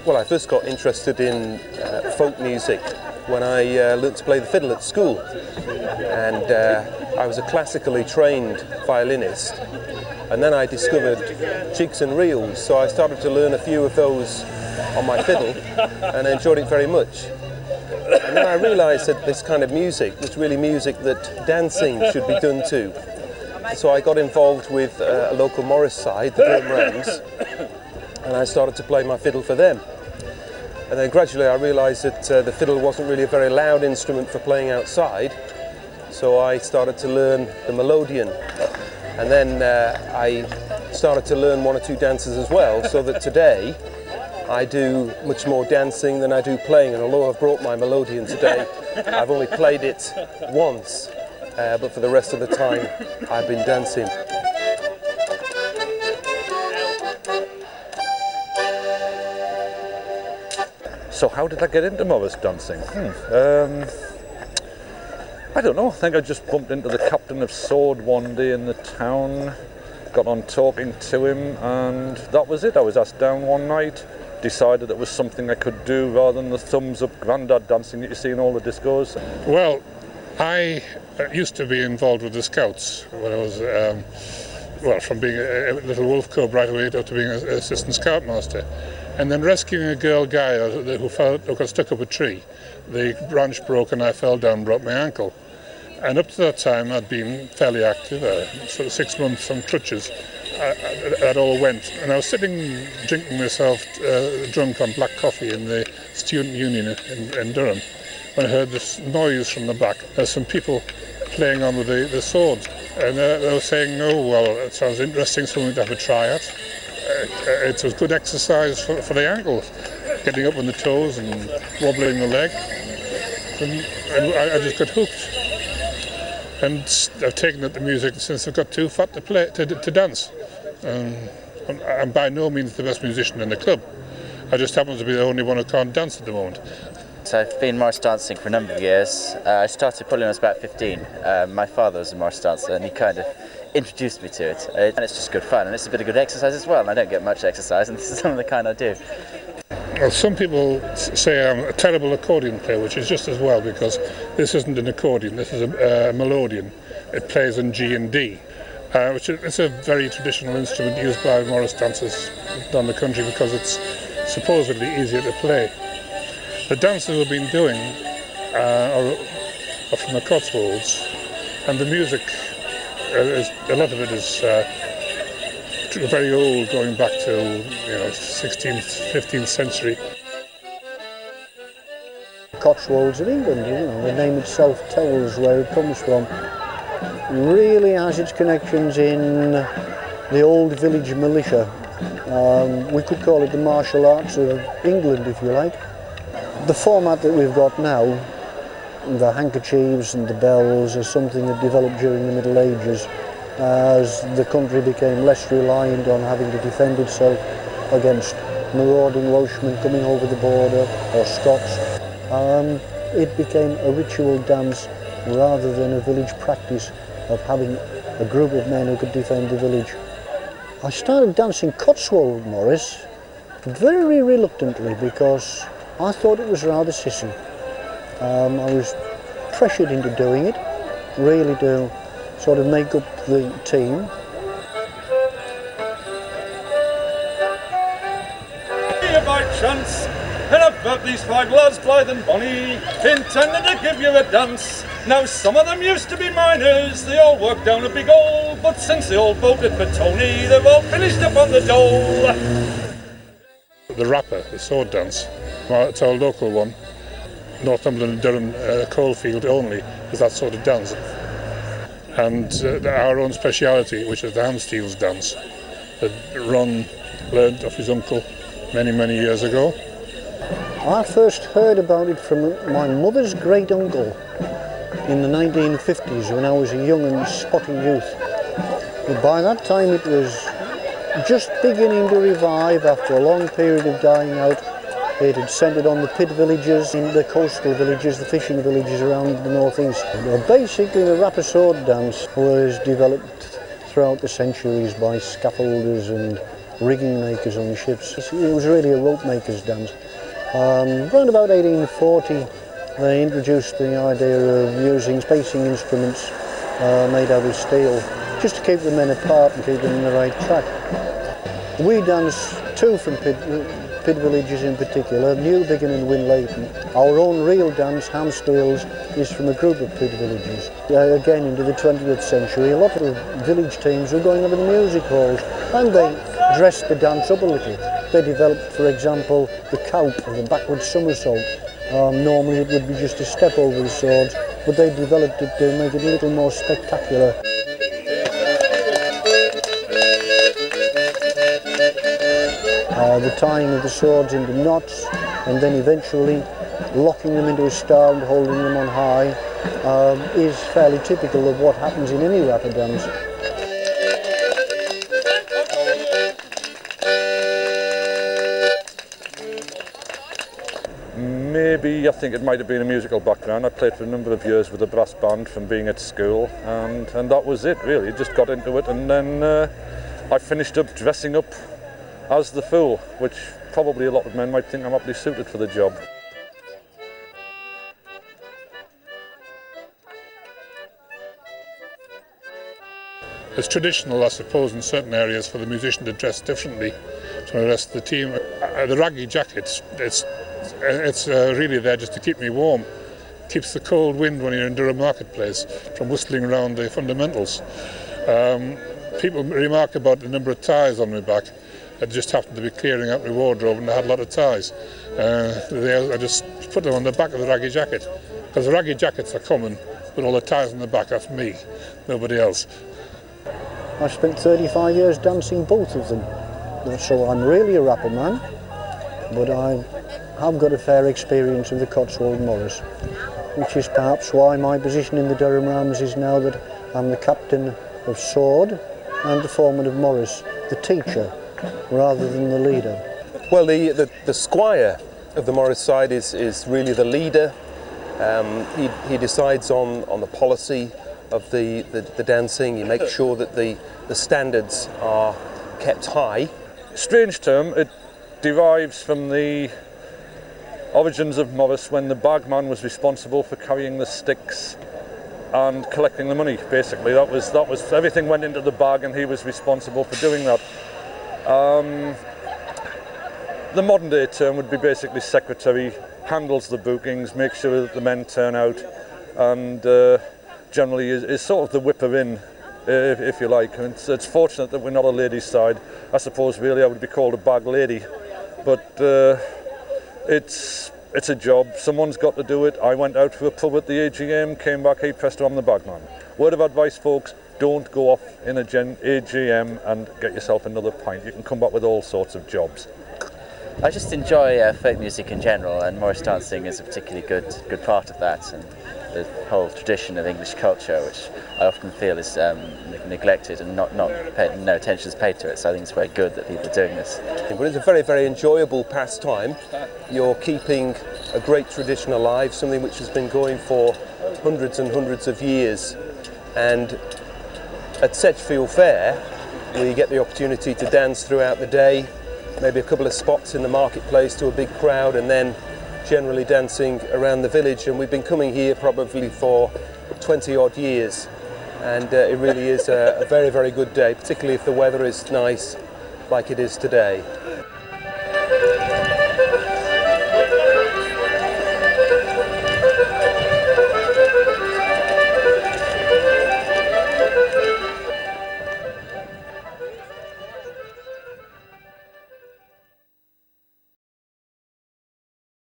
Well, I first got interested in folk music when I learnt to play the fiddle at school, and I was a classically trained violinist, and then I discovered jigs and reels, so I started to learn a few of those on my fiddle and I enjoyed it very much. And then I realised that this kind of music was really music that dancing should be done to. So I got involved with a local Morris side, the Durham Rams, and I started to play my fiddle for them. And then gradually I realised that the fiddle wasn't really a very loud instrument for playing outside, so I started to learn the melodeon. And then I started to learn one or two dances as well, so that today I do much more dancing than I do playing. And although I've brought my melodeon today, I've only played it once, but for the rest of the time I've been dancing. So how did I get into Morris dancing? I don't know, I think I just bumped into the captain of sword one day in the town, got on talking to him, and that was it. I was asked down one night, decided it was something I could do rather than the thumbs up grandad dancing that you see in all the discos. Well, I used to be involved with the Scouts when I was, from being a little wolf cub right away up to being an assistant scoutmaster. And then rescuing a girl guy who got stuck up a tree. The branch broke and I fell down and broke my ankle. And up to that time I'd been fairly active, sort of 6 months on crutches. That all went. And I was sitting drinking myself drunk on black coffee in the student union in Durham when I heard this noise from the back. There's some people playing on with the swords. And they were saying, oh, well, it sounds interesting, something to have a try at. It was good exercise for the ankles, getting up on the toes and wobbling the leg. And I just got hooked. And I've taken up the music since I've got too fat to dance. I'm by no means the best musician in the club. I just happen to be the only one who can't dance at the moment. So I've been Morris dancing for a number of years. I started probably when I was about 15. My father was a Morris dancer and he kind of introduced me to it. And it's just good fun and it's a bit of good exercise as well. And I don't get much exercise and this is some of the kind I do. Well, some people say I'm a terrible accordion player, which is just as well because this isn't an accordion, this is a melodeon. It plays in G and D, which is a very traditional instrument used by Morris dancers down the country because it's supposedly easier to play. The dances we've been doing are from the Cotswolds, and the music, a lot of it is very old, going back to 16th, 15th century. Cotswolds of England, the name itself tells where it comes from. Really has its connections in the old village militia. We could call it the martial arts of England, if you like. The format that we've got now, the handkerchiefs and the bells, is something that developed during the Middle Ages as the country became less reliant on having to defend itself against marauding Welshmen coming over the border or Scots. It became a ritual dance rather than a village practice of having a group of men who could defend the village. I started dancing Cotswold Morris very reluctantly because I thought it was rather sissy. I was pressured into doing it, really to sort of make up the team. By chance, and I've got these 5 lads, blithe and bonny, intending to give you a dance. Now some of them used to be miners, they all worked down a big hole, but since they all voted for Tony, they've all finished up on the dole. The rapper, the sword dance, well, it's our local one. Northumberland and Durham coalfield only is that sort of dance. And our own speciality, which is the handsteels dance, that Ron learned off his uncle many years ago. I first heard about it from my mother's great uncle in the 1950s when I was a young and spotty youth. But by that time it was just beginning to revive after a long period of dying out. It had centred on the pit villages, in the coastal villages, the fishing villages around the northeast. Basically the rapper sword dance was developed throughout the centuries by scaffolders and rigging makers on the ships. It was really a rope maker's dance. Around about 1840 they introduced the idea of using spacing instruments made out of steel just to keep the men apart and keep them in the right track. We dance two from Pid villages in particular, Newbiggin and Winlayton. Our own real dance, Hamsteels, is from a group of Pid villages. Again, into the 20th century, a lot of village teams were going over the music halls and they dressed the dance up a little. They developed, for example, the cowp or the backward somersault. Normally it would be just a step over the swords, but they developed it to make it a little more spectacular. The tying of the swords into knots and then eventually locking them into a star and holding them on high is fairly typical of what happens in any rapper dance. Maybe, I think it might have been a musical background. I played for a number of years with a brass band from being at school, and that was it really. Just got into it, and then I finished up dressing up as the fool, which probably a lot of men might think I'm aptly suited for the job. It's traditional, I suppose, in certain areas for the musician to dress differently from the rest of the team. The raggy jacket, it's really there just to keep me warm. Keeps the cold wind when you're in Durham marketplace from whistling around the fundamentals. People remark about the number of ties on my back. I just happened to be clearing out my wardrobe and I had a lot of ties. I just put them on the back of the raggy jacket. Because the raggy jackets are common, but all the ties on the back, that's me, nobody else. I spent 35 years dancing both of them. So I'm really a rapper man, but I have got a fair experience of the Cotswold Morris, which is perhaps why my position in the Durham Rams is now that I'm the captain of Sword and the foreman of Morris, the teacher, rather than the leader. Well, the squire of the Morris side is really the leader. He decides on the policy of the dancing. He makes sure that the standards are kept high. Strange term, it derives from the origins of Morris when the bagman was responsible for carrying the sticks and collecting the money. Basically, that was everything went into the bag and he was responsible for doing that. The modern day term would be basically secretary, handles the bookings, makes sure that the men turn out, and generally is sort of the whipper in, if you like. And it's fortunate that we're not a ladies' side. I suppose really I would be called a bag lady, but it's a job. Someone's got to do it. I went out for a pub at the AGM, came back, hey presto, I'm the bagman. Word of advice, folks, don't go off in a AGM and get yourself another pint. You can come back with all sorts of jobs. I just enjoy folk music in general, and Morris dancing is a particularly good part of that, and the whole tradition of English culture, which I often feel is neglected and no attention is paid to it. So I think it's very good that people are doing this. But it's a very, very enjoyable pastime. You're keeping a great tradition alive, something which has been going for hundreds and hundreds of years. And at Sedgefield Fair, we get the opportunity to dance throughout the day, maybe a couple of spots in the marketplace to a big crowd, and then generally dancing around the village. And we've been coming here probably for 20 odd years, and it really is a very, very good day, particularly if the weather is nice like it is today.